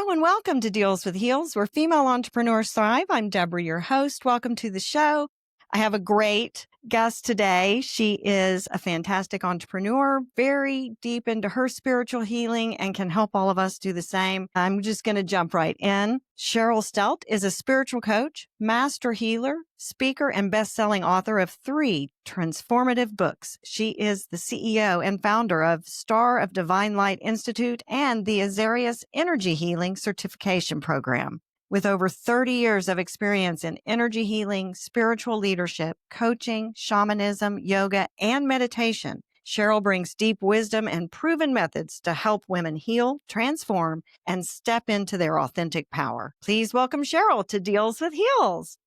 Hello and welcome to Deals with Heels, where female entrepreneurs thrive. I'm Debra, your host. Welcome to the show. I have a great guest today. She is a fantastic entrepreneur, very deep into her spiritual healing and can help all of us do the same. I'm just going to jump right in. Cheryl Stelte is a spiritual coach, master healer, speaker, and best-selling author of 3 transformative books. She is the CEO and founder of Star of Divine Light Institute and the Azarius Energy Healing Certification Program. With over 30 years of experience in energy healing, spiritual leadership, coaching, shamanism, yoga, and meditation, Cheryl brings deep wisdom and proven methods to help women heal, transform, and step into their authentic power. Please welcome Cheryl to Deals with Heels.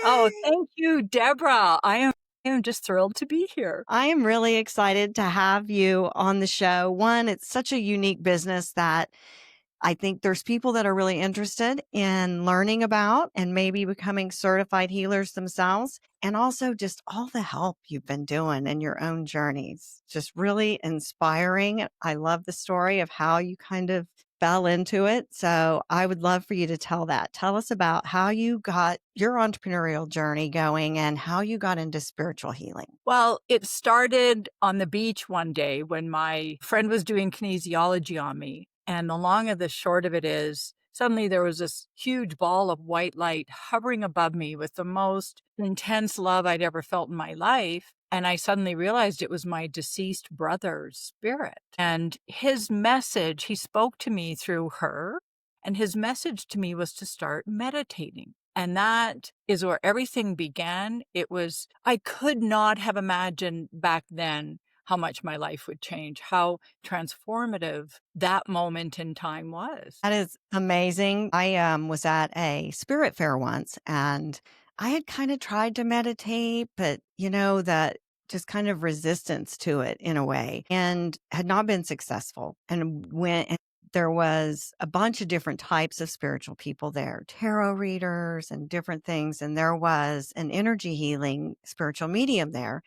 Oh, thank you, Debra. I am just thrilled to be here. I am really excited to have you on the show. One, it's such a unique business that I think there's people that are really interested in learning about and maybe becoming certified healers themselves. And also just all the help you've been doing in your own journeys. Just really inspiring. I love the story of how you kind of fell into it. So I would love for you to tell that. Tell us about how you got your entrepreneurial journey going and how you got into spiritual healing. Well, it started on the beach one day when my friend was doing kinesiology on me. And the long and the short of it is, suddenly there was this huge ball of white light hovering above me with the most intense love I'd ever felt in my life. And I suddenly realized it was my deceased brother's spirit. And his message, he spoke to me through her. And his message to me was to start meditating. And that is where everything began. I could not have imagined back then how much my life would change, how transformative that moment in time was. That is amazing. I was at a spirit fair once and I had kind of tried to meditate, but that just kind of resistance to it in a way and had not been successful. And there was a bunch of different types of spiritual people there, tarot readers and different things. And there was an energy healing spiritual medium there.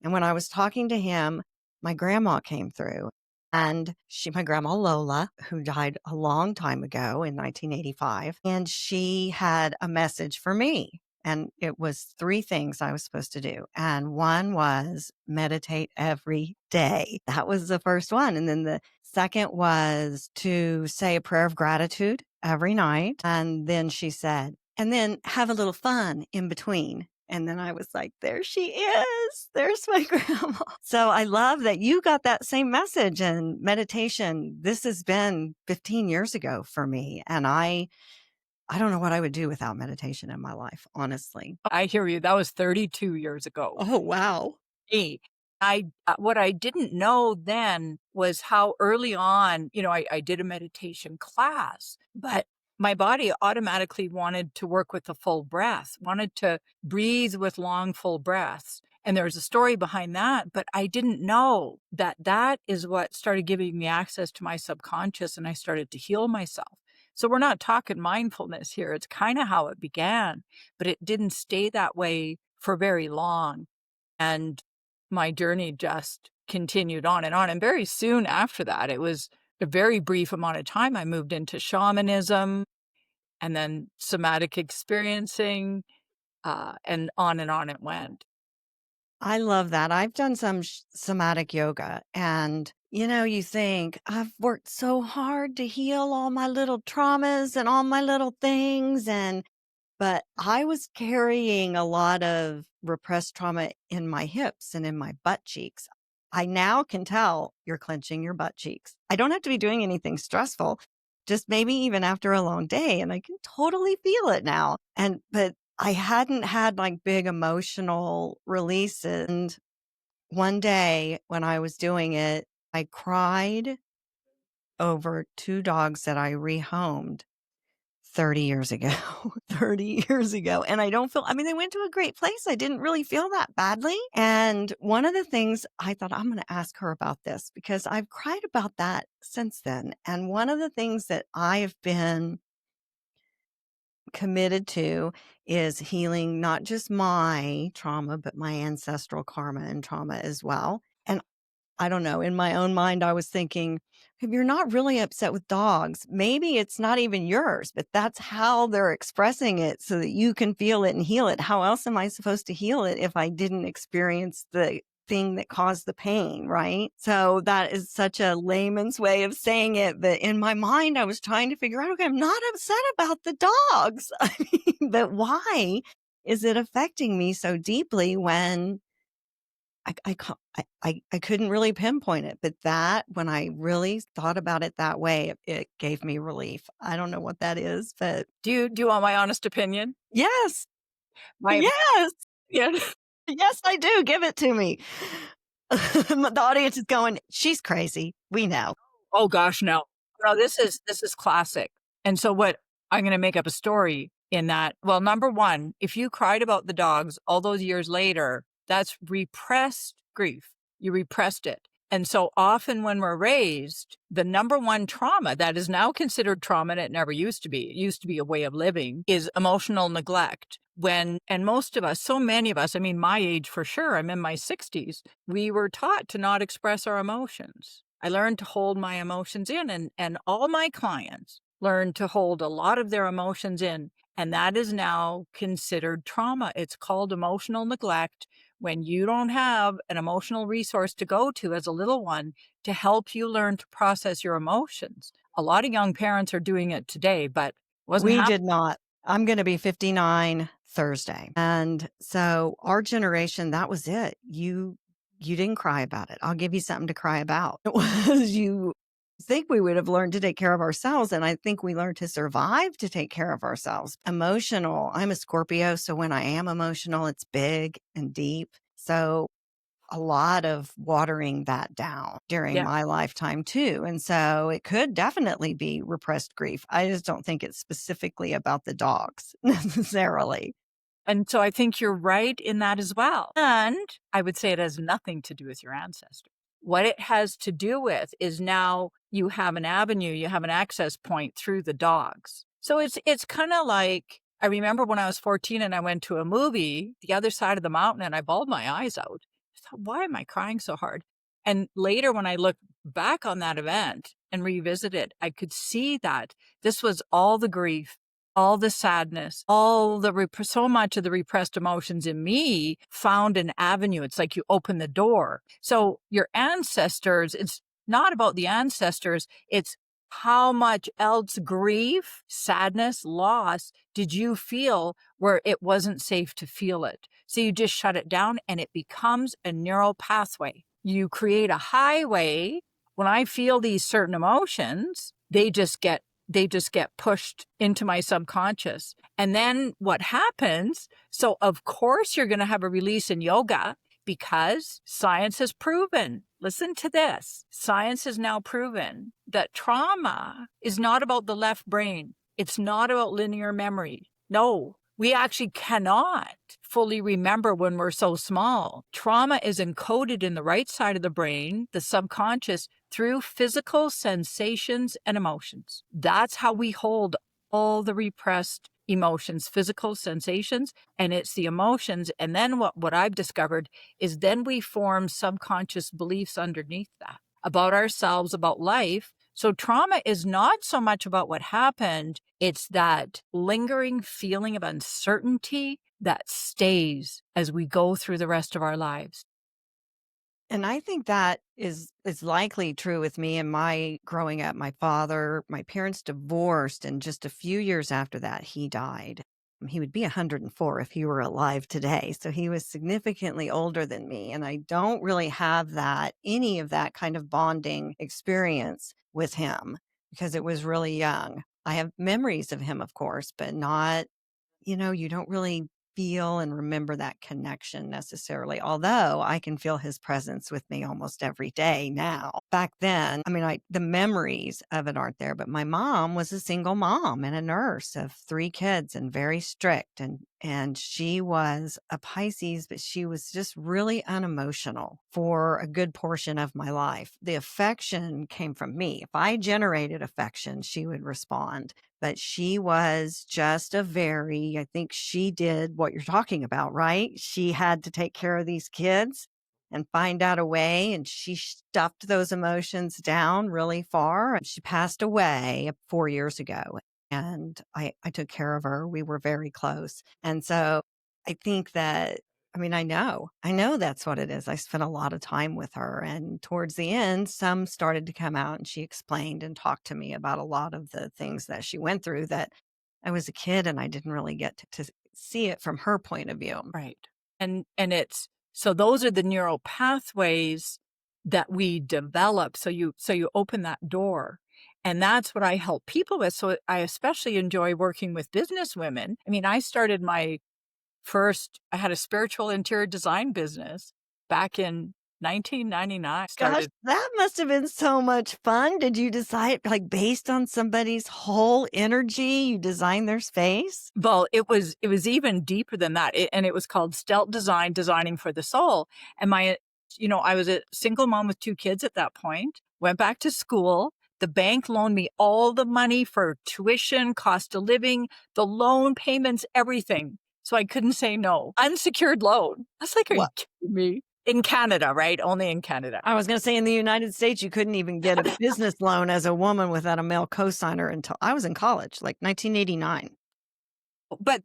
And when I was talking to him, my grandma came through and my grandma Lola, who died a long time ago in 1985, and she had a message for me. And it was 3 things I was supposed to do. And one was meditate every day. That was the first one. And then the second was to say a prayer of gratitude every night. And then she said, and then have a little fun in between. And then I was like, there she is. There's my grandma. So I love that you got that same message and meditation. This has been 15 years ago for me. And I don't know what I would do without meditation in my life, honestly. I hear you. That was 32 years ago. Oh, wow. Hey, what I didn't know then was how early on, I did a meditation class, but my body automatically wanted to work with the full breath, wanted to breathe with long, full breaths. And there's a story behind that, but I didn't know that is what started giving me access to my subconscious, and I started to heal myself. So we're not talking mindfulness here. It's kind of how it began, but it didn't stay that way for very long. And my journey just continued on and on. And very soon after that, it was a very brief amount of time, I moved into shamanism and then somatic experiencing, and on it went. I love that. I've done some somatic yoga and you think I've worked so hard to heal all my little traumas and all my little things. But I was carrying a lot of repressed trauma in my hips and in my butt cheeks. I now can tell you're clenching your butt cheeks. I don't have to be doing anything stressful, just maybe even after a long day. And I can totally feel it now. But I hadn't had like big emotional releases. And one day when I was doing it, I cried over 2 dogs that I rehomed 30 years ago, 30 years ago. And they went to a great place. I didn't really feel that badly. And one of the things I thought, I'm going to ask her about this because I've cried about that since then. And one of the things that I have been committed to is healing not just my trauma, but my ancestral karma and trauma as well. And I don't know, in my own mind, I was thinking, if you're not really upset with dogs, maybe it's not even yours, but that's how they're expressing it so that you can feel it and heal it. How else am I supposed to heal it if I didn't experience the thing that caused the pain, right? So that is such a layman's way of saying it. But in my mind, I was trying to figure out, okay, I'm not upset about the dogs. I mean, but why is it affecting me so deeply when I couldn't really pinpoint it, but that when I really thought about it that way, it gave me relief. I don't know what that is, but Do you want my honest opinion? yes, My yes, yeah. yes, I do. Give it to me. The audience is going, she's crazy. We know. Oh gosh, no. No, this is classic. And so what I'm gonna make up a story in that. Well, number 1, if you cried about the dogs all those years later, that's repressed grief. You repressed it. And so often when we're raised, the number 1 trauma that is now considered trauma, and it never used to be, it used to be a way of living, is emotional neglect. And most of us, so many of us, I mean, my age for sure, I'm in my 60s, we were taught to not express our emotions. I learned to hold my emotions in, and all my clients learned to hold a lot of their emotions in. And that is now considered trauma. It's called emotional neglect when you don't have an emotional resource to go to as a little one to help you learn to process your emotions. A lot of young parents are doing it today, but wasn't We happening. did not. I'm going to be 59 Thursday. And so our generation, that was it. You didn't cry about it. I'll give you something to cry about. It was you think we would have learned to take care of ourselves. And I think we learned to survive to take care of ourselves. Emotional. I'm a Scorpio. So when I am emotional, it's big and deep. So a lot of watering that down during Yeah. my lifetime too. And so it could definitely be repressed grief. I just don't think it's specifically about the dogs necessarily. And so I think you're right in that as well. And I would say it has nothing to do with your ancestors. What it has to do with is now you have an avenue, you have an access point through the dogs. So it's kind of like I remember when I was 14 and I went to a movie, The Other Side of the Mountain, and I bawled my eyes out. I thought, why am I crying so hard? And later when I look back on that event and revisit it, I could see that this was all the grief, all the sadness, all the so much of the repressed emotions in me found an avenue. It's like you open the door. So your ancestors, it's not about the ancestors. It's how much else grief, sadness, loss did you feel where it wasn't safe to feel it? So you just shut it down and it becomes a neural pathway. You create a highway. When I feel these certain emotions, they just get pushed into my subconscious. And then what happens? So of course you're going to have a release in yoga because science has proven, listen to this, science has now proven that trauma is not about the left brain. It's not about linear memory. No, we actually cannot fully remember when we're so small. Trauma is encoded in the right side of the brain, the subconscious, through physical sensations and emotions. That's how we hold all the repressed emotions, physical sensations, and it's the emotions. And then what I've discovered is then we form subconscious beliefs underneath that about ourselves, about life. So trauma is not so much about what happened. It's that lingering feeling of uncertainty that stays as we go through the rest of our lives. And I think that is likely true with me and my growing up. My parents divorced, and just a few years after that, he died. He would be 104 if he were alive today. So he was significantly older than me. And I don't really have any of that kind of bonding experience with him because it was really young. I have memories of him, of course, but not, you don't really feel and remember that connection necessarily. Although I can feel his presence with me almost every day now. Back then, I mean, the memories of it aren't there, but my mom was a single mom and a nurse of 3 kids and very strict. And she was a Pisces, but she was just really unemotional for a good portion of my life. The affection came from me. If I generated affection, she would respond. But she was just I think she did what you're talking about, right? She had to take care of these kids. and find out a way. And she stuffed those emotions down really far. She passed away 4 years ago. And I took care of her. We were very close. And so I think that, I mean, I know that's what it is. I spent a lot of time with her. And towards the end, some started to come out and she explained and talked to me about a lot of the things that she went through that I was a kid and I didn't really get to see it from her point of view. Right. And it's so those are the neural pathways that we develop. So you open that door. And that's what I help people with. So I especially enjoy working with business women. I mean, I had a spiritual interior design business back in 1999. Gosh, Started that must have been so much fun. Did you decide, like, based on somebody's whole energy, you designed their space? Well, it was even deeper than that, and it was called Stelte Design, Designing for the Soul, and I was a single mom with 2 kids at that point, went back to school, the bank loaned me all the money for tuition, cost of living, the loan payments, everything, so I couldn't say no. Unsecured loan. I was like, "Are you What? kidding me?" In Canada, right? Only in Canada. I was going to say in the United States, you couldn't even get a business loan as a woman without a male cosigner until I was in college, like 1989. But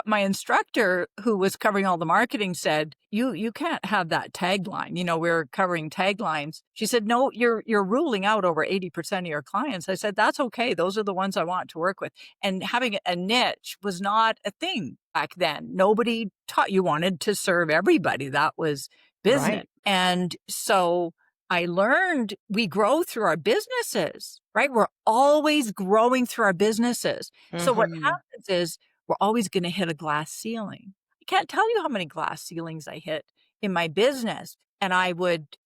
my instructor who was covering all the marketing said, "You can't have that tagline." We're covering taglines. She said, "No, you're ruling out over 80% of your clients." I said, "That's okay. Those are the ones I want to work with." And having a niche was not a thing back then. Nobody taught you wanted to serve everybody. That was business. Right. And so I learned we grow through our businesses, right? We're always growing through our businesses. So what Hmm. happens is we're always going to hit a glass ceiling. I can't tell you how many glass ceilings I hit in my business. And I would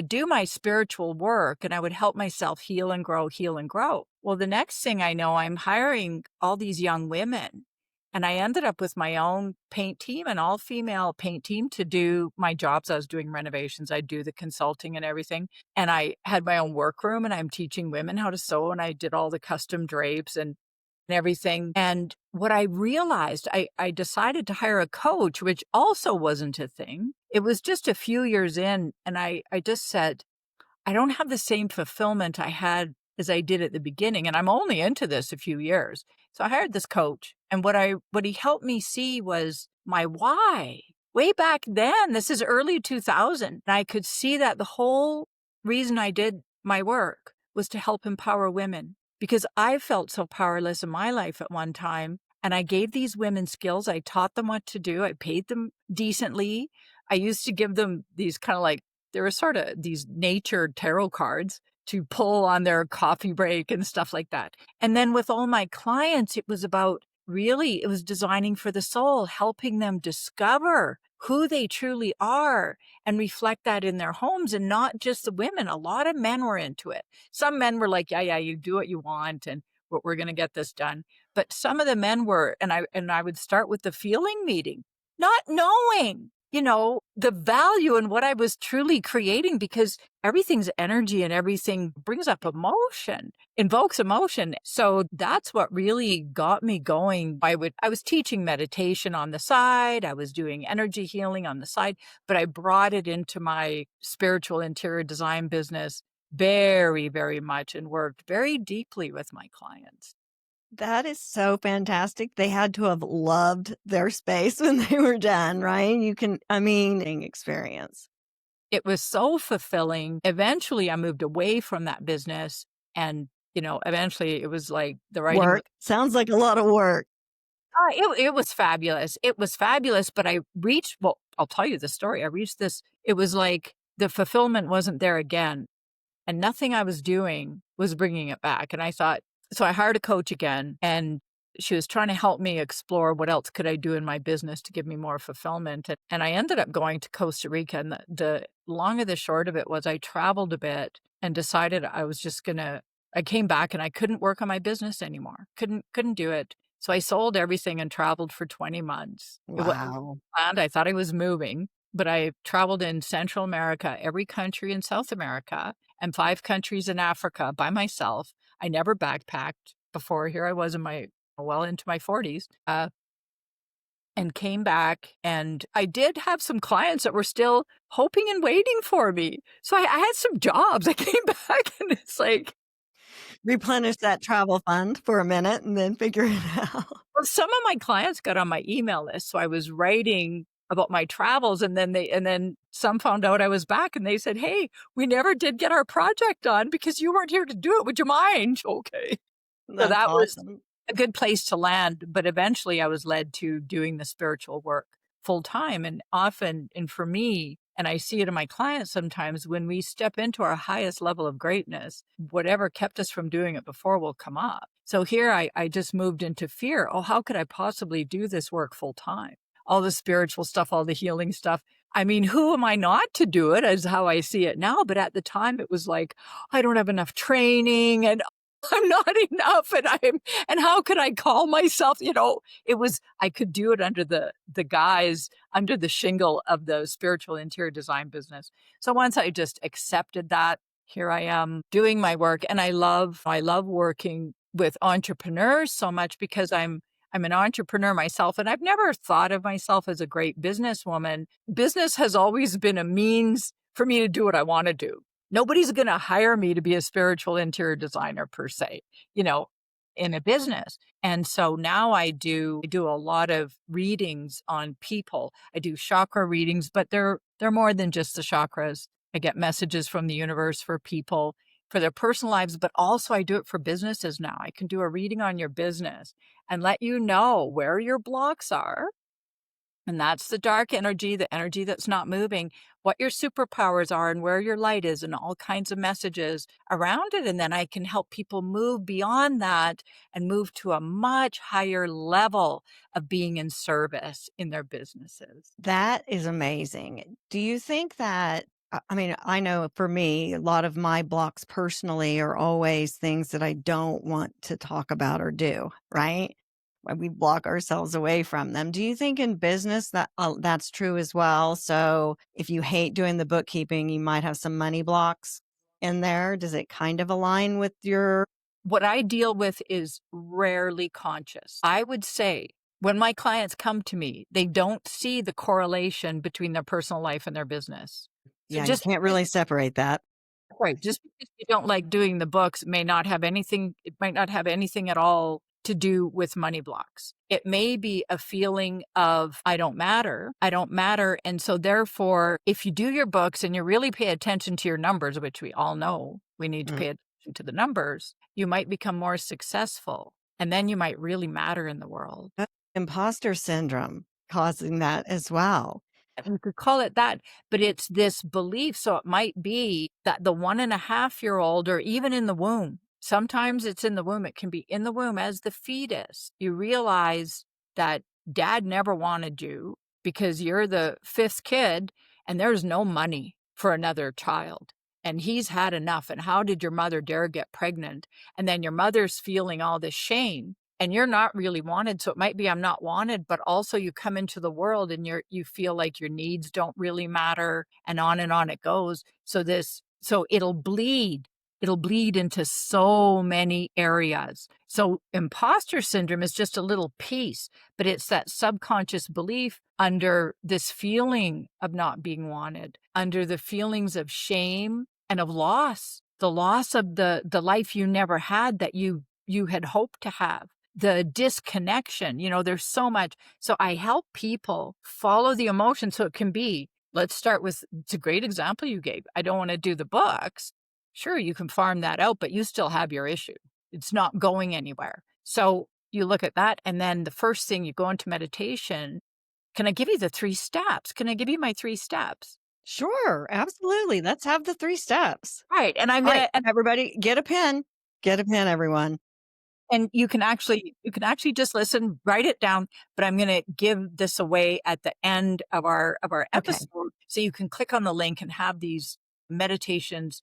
do my spiritual work and I would help myself heal and grow, heal and grow. Well, the next thing I know, I'm hiring all these young women. And I ended up with my own paint team, an all female paint team to do my jobs. I was doing renovations. I'd do the consulting and everything. And I had my own workroom and I'm teaching women how to sew and I did all the custom drapes and everything. And what I realized, I decided to hire a coach, which also wasn't a thing. It was just a few years in. And I just said, I don't have the same fulfillment I had as I did at the beginning. And I'm only into this a few years. So I hired this coach. And what he helped me see was my why. Way back then, this is early 2000. And I could see that the whole reason I did my work was to help empower women because I felt so powerless in my life at one time. And I gave these women skills. I taught them what to do. I paid them decently. I used to give them these kind of like, there were sort of these nature tarot cards to pull on their coffee break and stuff like that. And then with all my clients, it was designing for the soul, helping them discover who they truly are and reflect that in their homes and not just the women. A lot of men were into it. Some men were like, yeah, you do what you want and we're going to get this done. But some of the men were, and I would start with the feeling meeting, not knowing the value in what I was truly creating because everything's energy and everything brings up emotion, invokes emotion. So that's what really got me going. I was teaching meditation on the side. I was doing energy healing on the side, but I brought it into my spiritual interior design business very, very much and worked very deeply with my clients. That is so fantastic. They had to have loved their space when they were done, right? Experience. It was so fulfilling. Eventually, I moved away from that business and, eventually it was like the writing was Work. Sounds like a lot of work. it was fabulous. It was fabulous, but well, I'll tell you the story. I reached this it was like the fulfillment wasn't there again, and nothing I was doing was bringing it back, and I thought so I hired a coach again, and she was trying to help me explore what else could I do in my business to give me more fulfillment, and I ended up going to Costa Rica, and the long of the short of it was I traveled a bit and decided I came back and I couldn't work on my business anymore. Couldn't do it. So I sold everything and traveled for 20 months. It wasn't Wow. planned. I thought I was moving, but I traveled in Central America, every country in South America, and 5 countries in Africa by myself. I never backpacked before. Here I was well into my 40s. and came back, and I did have some clients that were still hoping and waiting for me. So I had some jobs. I came back and it's like, Replenish that travel fund for a minute and then figure it out. well, some of my clients got on my email list, so I was writing about my travels, and then some found out I was back, and they said, "Hey, we never did get our project done because you weren't here to do it. Would you mind?" Okay. So That's that was awesome. a good place to land, but eventually I was led to doing the spiritual work full time, and often, and for me, and I see it in my clients sometimes, when we step into our highest level of greatness, whatever kept us from doing it before will come up. So here I just moved into fear. Oh, how could I possibly do this work full time? All the spiritual stuff, all the healing stuff. I mean, who am I not to do it, is how I see it now. But at the time it was like, I don't have enough training, and I'm not enough, and how could I call myself, it was, I could do it under the guise, under the shingle of the spiritual interior design business. So once I just accepted that, here I am doing my work, and I love working with entrepreneurs so much because I'm an entrepreneur myself, and I've never thought of myself as a great businesswoman. Business has always been a means for me to do what I want to do. Nobody's going to hire me to be a spiritual interior designer per se, you know, in a business. And so now I do a lot of readings on people. I do chakra readings, but they're more than just the chakras. I get messages from the universe for people for their personal lives, but also I do it for businesses now. I can do a reading on your business and let you know where your blocks are, and that's the dark energy, the energy that's not moving, what your superpowers are and where your light is, and all kinds of messages around it. And then I can help people move beyond that and move to a much higher level of being in service in their businesses. That is amazing. Do you think that I mean, I know for me, a lot of my blocks personally are always things that I don't want to talk about or do, right? When we block ourselves away from them. Do you think in business that that's true as well? So if you hate doing the bookkeeping, you might have some money blocks in there. Does it kind of align with your What I deal with is rarely conscious. I would say when my clients come to me, they don't see the correlation between their personal life and their business. So yeah, you just can't really separate that. right. Just because you don't like doing the books may not have anything, it might not have anything at all to do with money blocks. It may be a feeling of, I don't matter. I don't matter. And so therefore, if you do your books and you really pay attention to your numbers, which we all know we need to Mm. pay attention to the numbers, you might become more successful. And then you might really matter in the world. Imposter syndrome causing that as well. We could call it that, but it's this belief. So it might be that the 1.5-year-old, or even in the womb, sometimes it's in the womb, it can be in the womb as the fetus. You realize that dad never wanted you because you're the fifth kid and there's no money for another child. And he's had enough. And how did your mother dare get pregnant? And then your mother's feeling all this shame, and you're not really wanted. So it might be I'm not wanted, but also you come into the world and you feel like your needs don't really matter, and on it goes. So it'll bleed into so many areas. So imposter syndrome is just a little piece, but it's that subconscious belief under this feeling of not being wanted, under the feelings of shame and of loss, the loss of the life you never had that you had hoped to have, the disconnection. There's so much. So I help people follow the emotion. So it can be, let's start with, it's a great example you gave. I don't want to do the books. Sure, you can farm that out, but you still have your issue. It's not going anywhere. So you look at that. And then the first thing, you go into meditation. Can I give you the 3 steps? Can I give you my 3 steps? Sure, absolutely. Let's have the 3 steps. Right. And I'm All going right, to, and everybody get a pen. Get a pen, everyone. And you can actually just listen, write it down, but I'm going to give this away at the end of our Okay. episode. So you can click on the link and have these meditations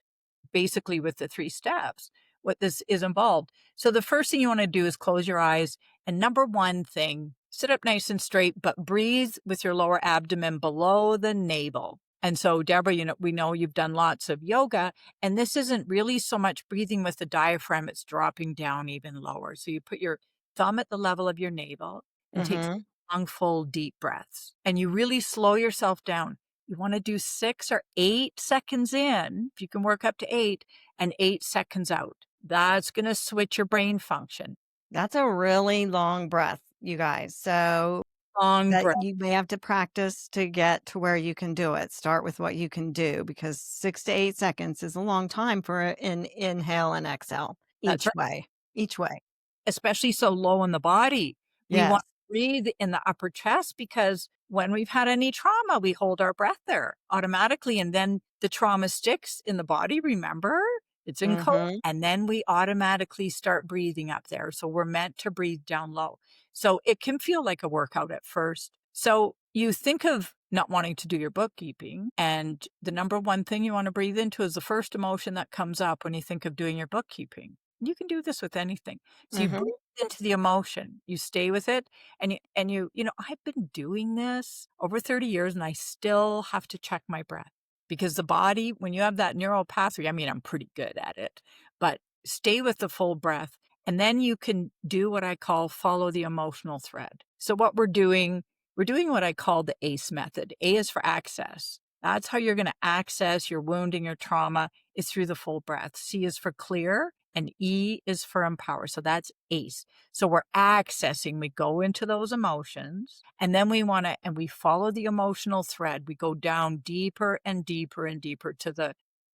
basically with the 3 steps, what this is involved. So the first thing you want to do is close your eyes. And number one thing, sit up nice and straight, but breathe with your lower abdomen below the navel. And so, Deborah, we know you've done lots of yoga, and this isn't really so much breathing with the diaphragm, it's dropping down even lower. So you put your thumb at the level of your navel and take Mhm. long, full, deep breaths. And you really slow yourself down. You want to do 6 or 8 seconds in, if you can work up to 8, and 8 seconds out. That's going to switch your brain function. That's a really long breath, you guys. So Long that breath. you may have to practice to get to where you can do it. Start with what you can do because 6 to 8 seconds is a long time for an inhale and exhale That's right. each way. Each way. Especially so low in the body. We want Yes. to breathe in the upper chest because when we've had any trauma, we hold our breath there automatically. And then the trauma sticks in the body. Remember, it's in code. Mm-hmm. And then we automatically start breathing up there. So we're meant to breathe down low. So it can feel like a workout at first. So you think of not wanting to do your bookkeeping. And the number one thing you want to breathe into is the first emotion that comes up when you think of doing your bookkeeping. You can do this with anything. So you Mm-hmm. breathe into the emotion, you stay with it, and I've been doing this over 30 years and I still have to check my breath because the body, when you have that neural pathway, I mean, I'm pretty good at it, but stay with the full breath. And then you can do what I call follow the emotional thread. So what we're doing what I call the ACE method. A is for access. That's how you're going to access your wounding, your trauma is through the full breath. C is for clear and E is for empower. So that's ACE. So we're accessing, we go into those emotions and then and we follow the emotional thread. We go down deeper and deeper and deeper to the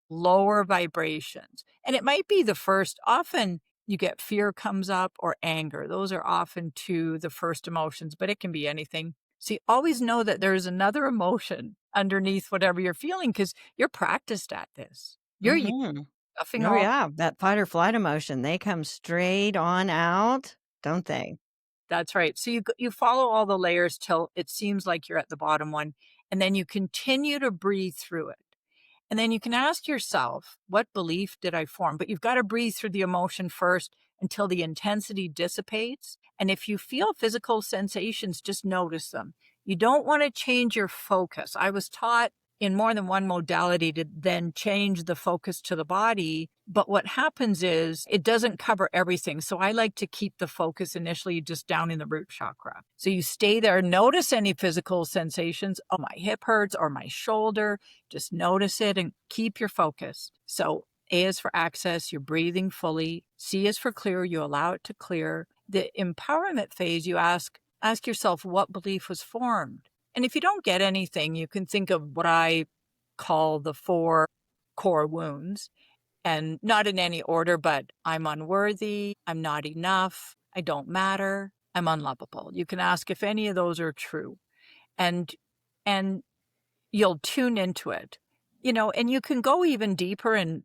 lower vibrations. And it might be the first, often you get fear comes up or anger. Those are often the first emotions, but it can be anything. So you always know that there's another emotion underneath whatever you're feeling because you're practiced at this. You're used Mm-hmm. to stuffing Oh all. yeah. That fight or flight emotion. They come straight on out, don't they? That's right. So you follow all the layers till it seems like you're at the bottom one, and then you continue to breathe through it. And then you can ask yourself, what belief did I form? But you've got to breathe through the emotion first until the intensity dissipates. And if you feel physical sensations, just notice them. You don't want to change your focus. I was taught in more than one modality to then change the focus to the body. But what happens is it doesn't cover everything. So I like to keep the focus initially just down in the root chakra. So you stay there, notice any physical sensations. Oh, my hip hurts or my shoulder. Just notice it and keep your focus. So A is for access, you're breathing fully. C is for clear, you allow it to clear. The empowerment phase, you ask yourself what belief was formed. And if you don't get anything, you can think of what I call the 4 core wounds, and not in any order, but I'm unworthy, I'm not enough, I don't matter, I'm unlovable. You can ask if any of those are true. And and you'll tune into it. And you can go even deeper and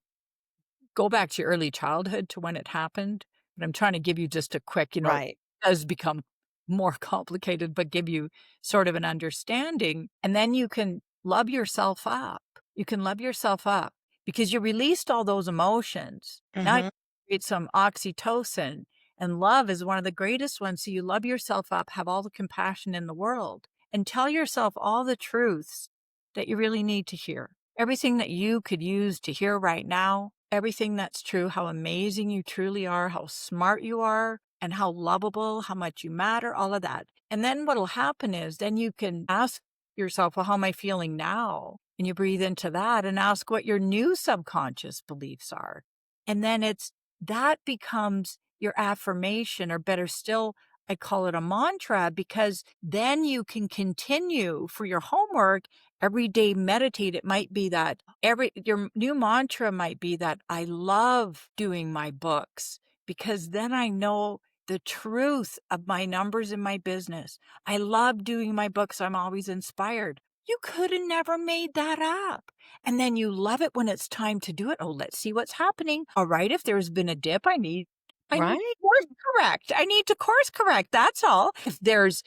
go back to your early childhood to when it happened. But I'm trying to give you just a quick, it Right. does become more complicated, but give you sort of an understanding. And then you can love yourself up. You can love yourself up because you released all those emotions. Now you Mm-hmm. create some oxytocin, and love is one of the greatest ones. So you love yourself up, have all the compassion in the world, and tell yourself all the truths that you really need to hear. Everything that you could use to hear right now, everything that's true, how amazing you truly are, how smart you are, and how lovable, how much you matter, all of that. And then what'll happen is then you can ask yourself, well, how am I feeling now? And you breathe into that and ask what your new subconscious beliefs are. And then that becomes your affirmation, or better still, I call it a mantra, because then you can continue for your homework every day. Meditate. It might be that your new mantra might be that I love doing my books because then I know the truth of my numbers in my business. I love doing my books. I'm always inspired. You could have never made that up. And then you love it when it's time to do it. Oh, let's see what's happening. All right, if there's been a dip, I need Right. to course correct. I need to course correct. That's all. If there's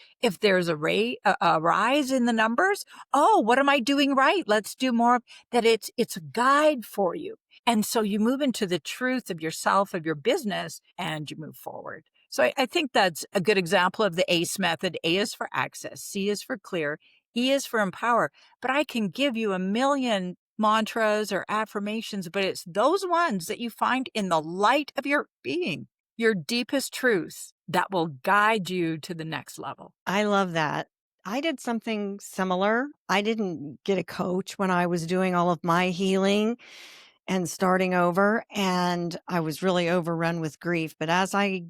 a rise in the numbers, oh, what am I doing right? Let's do more of that. It's a guide for you. And so you move into the truth of yourself, of your business, and you move forward. So I think that's a good example of the ACE method. A is for access, C is for clear, E is for empower. But I can give you a million mantras or affirmations, but it's those ones that you find in the light of your being, your deepest truth. that will guide you to the next level. I love that. I did something similar. I didn't get a coach when I was doing all of my healing and starting over, and I was really overrun with grief. But as I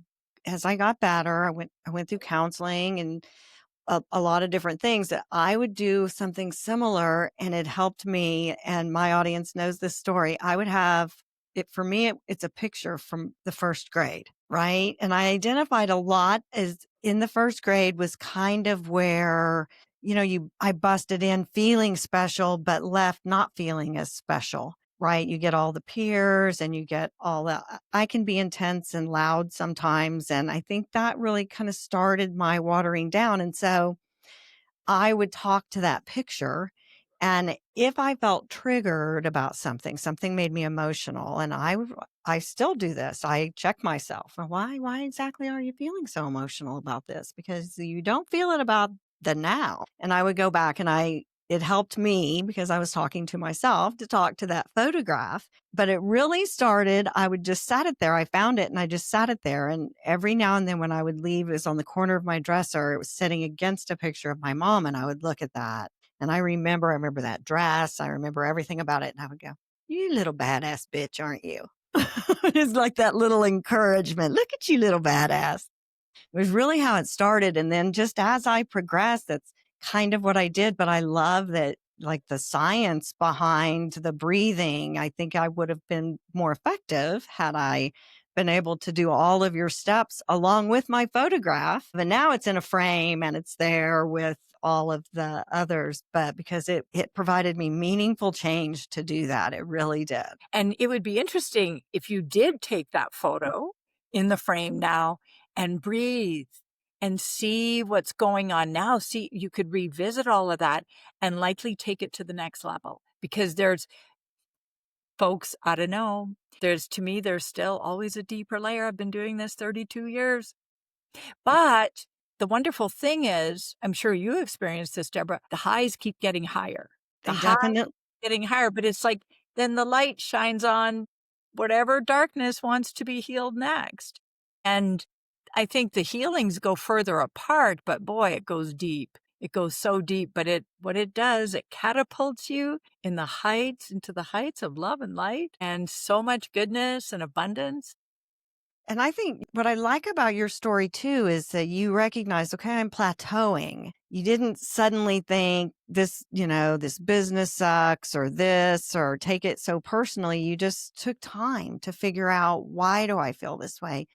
got better, I went through counseling and a lot of different things that I would do something similar and it helped me. And my audience knows this story. I would have it for me, it's a picture from the first grade, right? And I identified a lot as in the first grade was kind of where, I busted in feeling special, but left not feeling as special. Right. You get all the peers and you get all that. I can be intense and loud sometimes. And I think that really kind of started my watering down. And so I would talk to that picture. And if I felt triggered about something, something made me emotional, and I still do this. I check myself. Why exactly are you feeling so emotional about this? Because you don't feel it about the now. And I would go back and it helped me because I was talking to myself to talk to that photograph. But it really started, I would just sat it there. I found it and I just sat it there. And every now and then when I would leave, it was on the corner of my dresser. It was sitting against a picture of my mom. And I would look at that. And I remember that dress. I remember everything about it. And I would go, you little badass bitch, aren't you? It's like that little encouragement. Look at you, little badass. It was really how it started. And then just as I progressed, that's kind of what I did. But I love that, like the science behind the breathing. I think I would have been more effective had I been able to do all of your steps along with my photograph. But now it's in a frame and it's there with all of the others. But because it provided me meaningful change to do that, it really did. And it would be interesting if you did take that photo in the frame now and breathe and see what's going on now. See, you could revisit all of that and likely take it to the next level because there's folks, I don't know. To me, there's still always a deeper layer. I've been doing this 32 years. But the wonderful thing is, I'm sure you experienced this, Deborah, the highs keep getting higher. The They highs definitely. getting higher, but it's like then the light shines on whatever darkness wants to be healed next. And I think the healings go further apart, but boy, it goes deep. It goes so deep, but what it does, it catapults you into the heights of love and light and so much goodness and abundance. And I think what I like about your story too is that you recognize, okay, I'm plateauing. You didn't suddenly think this business sucks or take it so personally. You just took time to figure out, why do I feel this way?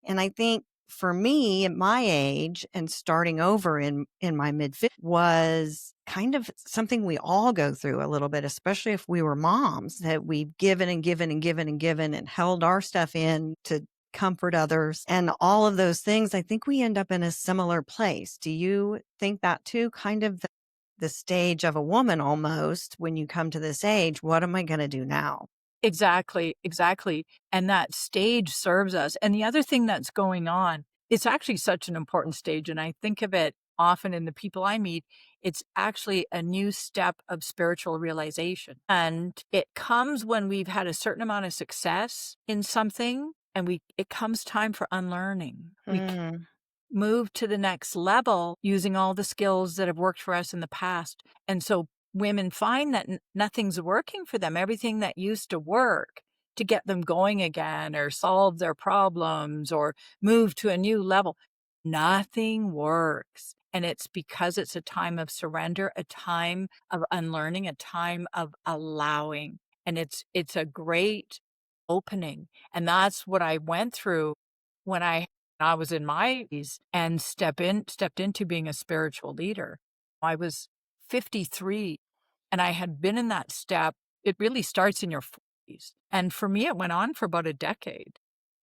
And I think for me at my age and starting over in my mid 50s was kind of something we all go through a little bit, especially if we were moms, that we've given and given and given and given and held our stuff in to comfort others and all of those things. I think we end up in a similar place. Do you think that too? Kind of the stage of a woman almost when you come to this age, what am I going to do now? Exactly, exactly. And that stage serves us. And the other thing that's going on, it's actually such an important stage. And I think of it often in the people I meet, it's actually a new step of spiritual realization. And it comes when we've had a certain amount of success in something and it comes time for unlearning. We Hmm. move to the next level using all the skills that have worked for us in the past. And so women find that nothing's working for them. Everything that used to work to get them going again or solve their problems or move to a new level, nothing works. And it's because it's a time of surrender, a time of unlearning, a time of allowing. And it's a great opening. And that's what I went through when I was in my 80s and stepped into being a spiritual leader. I was 53 and I had been in that step. It really starts in your 40s. And for me, it went on for about a decade.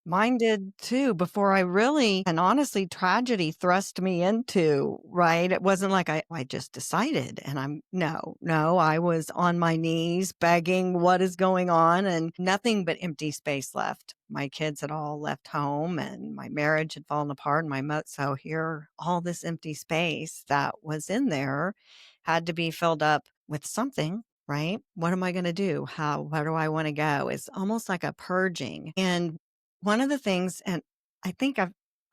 Mine did too before I really, and honestly, tragedy thrust me into, right? It wasn't like I just decided and no, I was on my knees begging what is going on and nothing but empty space left. My kids had all left home and my marriage had fallen apart and so here, all this empty space that was in there had to be filled up with something. Right? What am I going to do? Where do I want to go? It's almost like a purging. And one of the things, and I think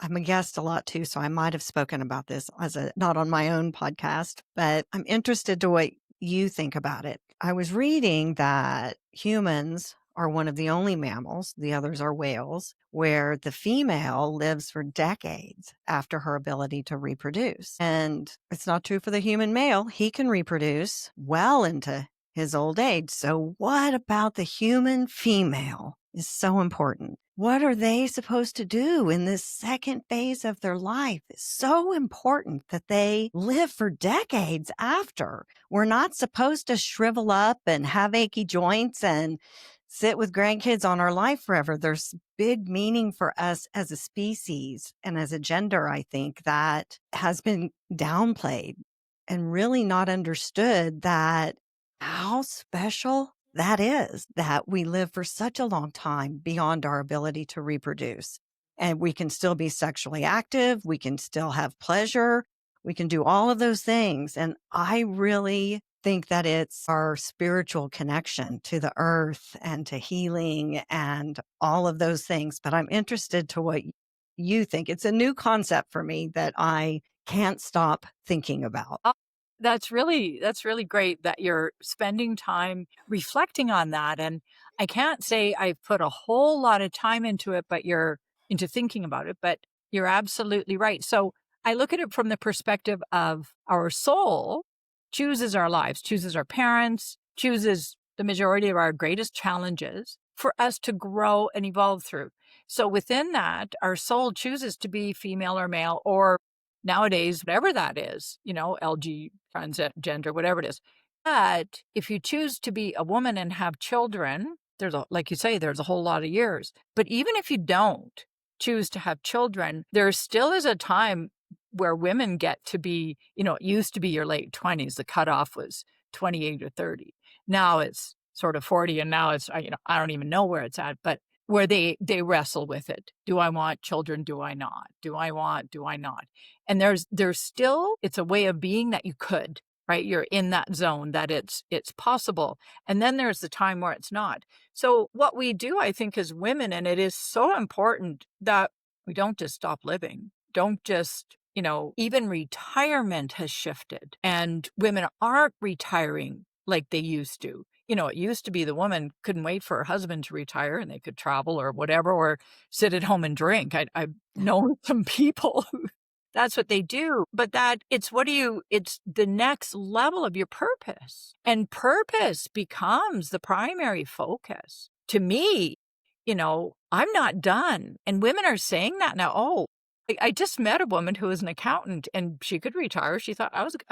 I'm a guest a lot too, so I might have spoken about this as a not on my own podcast, but I'm interested to what you think about it. I was reading that humans are one of the only mammals, the others are whales, where the female lives for decades after her ability to reproduce. And it's not true for the human male. He can reproduce well into his old age. So what about the human female is so important? What are they supposed to do in this second phase of their life? It's so important that they live for decades after. We're not supposed to shrivel up and have achy joints and sit with grandkids on our life forever. There's big meaning for us as a species and as a gender, I think, that has been downplayed and really not understood that how special that is that we live for such a long time beyond our ability to reproduce. And we can still be sexually active. We can still have pleasure. We can do all of those things. And I really think that it's our spiritual connection to the earth and to healing and all of those things. But I'm interested to what you think. It's a new concept for me that I can't stop thinking about. Oh, that's really great that you're spending time reflecting on that, and I can't say I've put a whole lot of time into it, but you're into thinking about it, but you're absolutely right. So, I look at it from the perspective of our soul chooses our lives, chooses our parents, chooses the majority of our greatest challenges for us to grow and evolve through. So, within that, our soul chooses to be female or male or nowadays, whatever that is, LG, transgender, whatever it is. But if you choose to be a woman and have children, like you say, there's a whole lot of years. But even if you don't choose to have children, there still is a time where women get to be, it used to be your late 20s. The cutoff was 28 or 30. Now it's sort of 40, and now it's, I don't even know where it's at, but where they wrestle with it. Do I want children? Do I not? Do I not? And there's still, it's a way of being that you could, right? You're in that zone that it's possible. And then there's the time where it's not. So what we do, I think, as women, and it is so important that we don't just stop living. Don't just, even retirement has shifted and women aren't retiring like they used to. It used to be the woman couldn't wait for her husband to retire and they could travel or whatever, or sit at home and drink. I've known some people who that's what they do. But that it's the next level of your purpose. And purpose becomes the primary focus. To me, I'm not done. And women are saying that now. Oh, I just met a woman who was an accountant and she could retire. I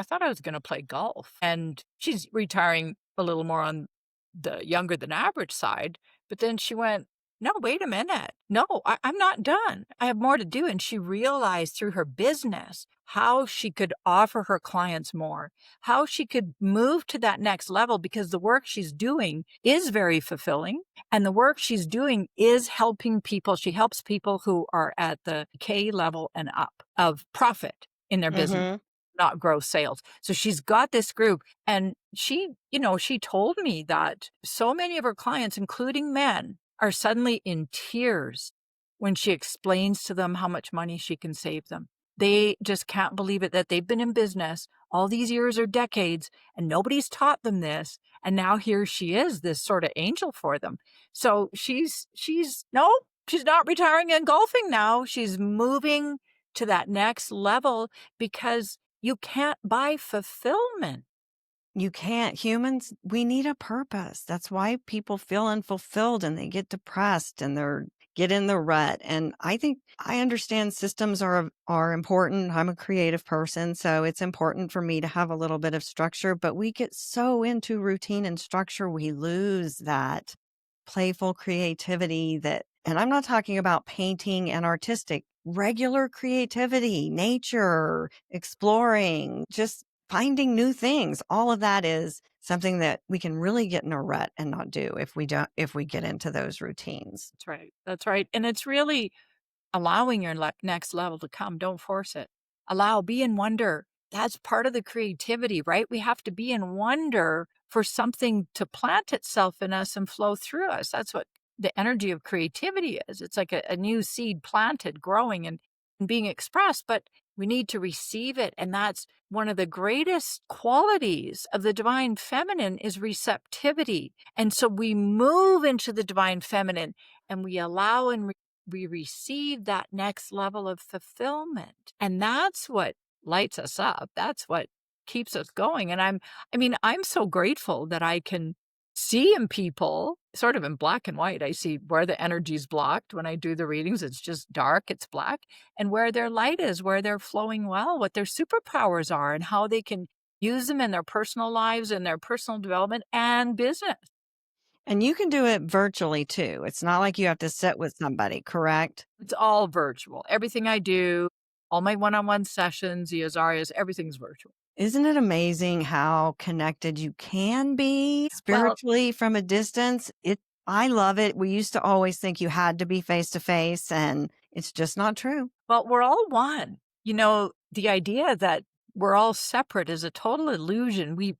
thought I was going to play golf, and she's retiring a little more on the younger than average side. But then she went, no, wait a minute. No, I'm not done. I have more to do. And she realized through her business how she could offer her clients more, how she could move to that next level because the work she's doing is very fulfilling. And the work she's doing is helping people. She helps people who are at the K level and up of profit in their business, Hmm. not gross sales. So she's got this group, and she told me that so many of her clients, including men, are suddenly in tears when she explains to them how much money she can save them. They just can't believe it that they've been in business all these years or decades and nobody's taught them this. And now here she is, this sort of angel for them. So no, she's not retiring and golfing now. She's moving to that next level because you can't buy fulfillment. You can't. Humans, we need a purpose. That's why people feel unfulfilled and they get depressed and they're get in the rut. And I think I understand systems are important. I'm a creative person, so it's important for me to have a little bit of structure, but we get so into routine and structure, we lose that playful creativity that, and I'm not talking about painting and artistic, regular creativity, nature, exploring, just finding new things. All of that is something that we can really get in a rut and not do if we get into those routines. That's right. That's right. And it's really allowing your next level to come. Don't force it. Be in wonder. That's part of the creativity, right? We have to be in wonder for something to plant itself in us and flow through us. That's what the energy of creativity is. It's like a new seed planted, growing. And being expressed, but we need to receive it. And that's one of the greatest qualities of the divine feminine is receptivity. And so we move into the divine feminine and we allow and we receive that next level of fulfillment. And that's what lights us up. That's what keeps us going. And I'm so grateful that I can see in people sort of in black and white. I see where the energy's blocked when I do the readings. It's just dark, it's black, and where their light is, where they're flowing well, what their superpowers are, and how they can use them in their personal lives and their personal development and business. And you can do it virtually too. It's not like you have to sit with somebody, correct? It's all virtual. Everything I do, all my one-on-one sessions, the Azarias, everything's virtual. Isn't it amazing how connected you can be Well, spiritually from a distance? I love it. We used to always think you had to be face to face, and it's just not true. Well, we're all one. The idea that we're all separate is a total illusion. We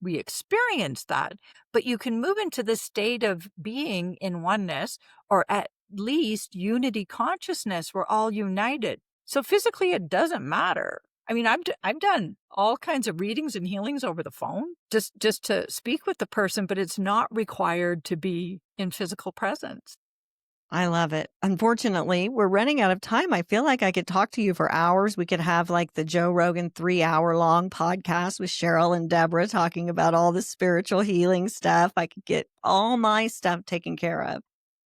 experience that, but you can move into the state of being in oneness, or at least unity consciousness. We're all united. So physically, it doesn't matter. I mean, I've done all kinds of readings and healings over the phone, just to speak with the person, but it's not required to be in physical presence. I love it. Unfortunately, we're running out of time. I feel like I could talk to you for hours. We could have like the Joe Rogan 3-hour long podcast with Cheryl and Debra talking about all the spiritual healing stuff. I could get all my stuff taken care of.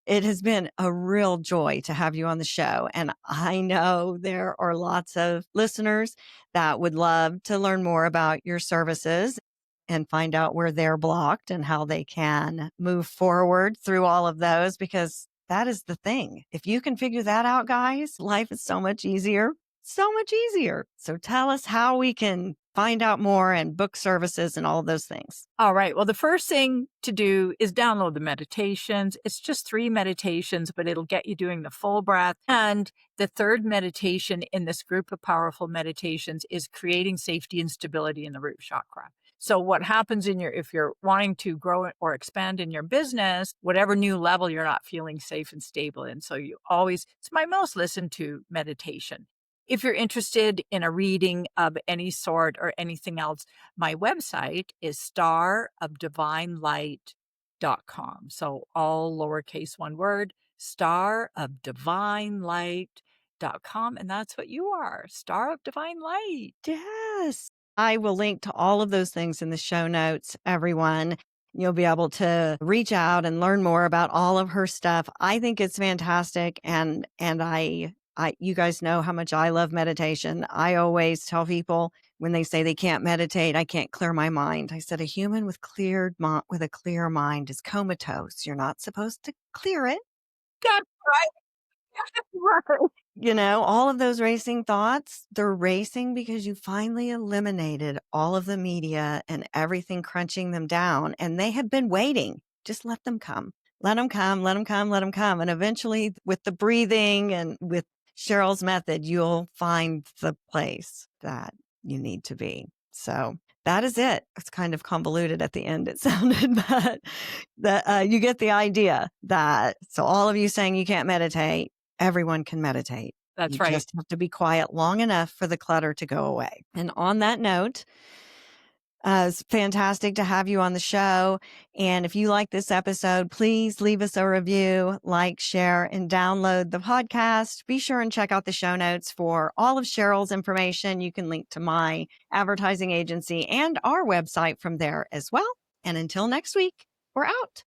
It has been a real joy to have you on the show. And I know there are lots of listeners that would love to learn more about your services and find out where they're blocked and how they can move forward through all of those, because that is the thing. If you can figure that out, guys, life is so much easier, so much easier. So tell us how we can find out more and book services and all of those things. All right. Well, the first thing to do is download the meditations. It's just 3 meditations, but it'll get you doing the full breath. And the third meditation in this group of powerful meditations is creating safety and stability in the root chakra. So what happens if you're wanting to grow or expand in your business, whatever new level you're not feeling safe and stable in. So it's my most listened to meditation. If you're interested in a reading of any sort or anything else, my website is starofdivinelight.com. So all lowercase one word, starofdivinelight.com. And that's what you are, Star of Divine Light. Yes. I will link to all of those things in the show notes, everyone. You'll be able to reach out and learn more about all of her stuff. I think it's fantastic. And you guys know how much I love meditation. I always tell people when they say they can't meditate, I can't clear my mind. I said, a human with a clear mind is comatose. You're not supposed to clear it. That's right. All of those racing thoughts, they're racing because you finally eliminated all of the media and everything crunching them down. And they have been waiting. Just let them come. Let them come, let them come, let them come. And eventually, with the breathing and with Cheryl's method, you'll find the place that you need to be. So that is it. It's kind of convoluted at the end, it sounded, but you get the idea so all of you saying you can't meditate, everyone can meditate. That's You right. just have to be quiet long enough for the clutter to go away. And on that note, it's fantastic to have you on the show. And if you like this episode, please leave us a review, like, share, and download the podcast. Be sure and check out the show notes for all of Cheryl's information. You can link to my advertising agency and our website from there as well. And until next week, we're out.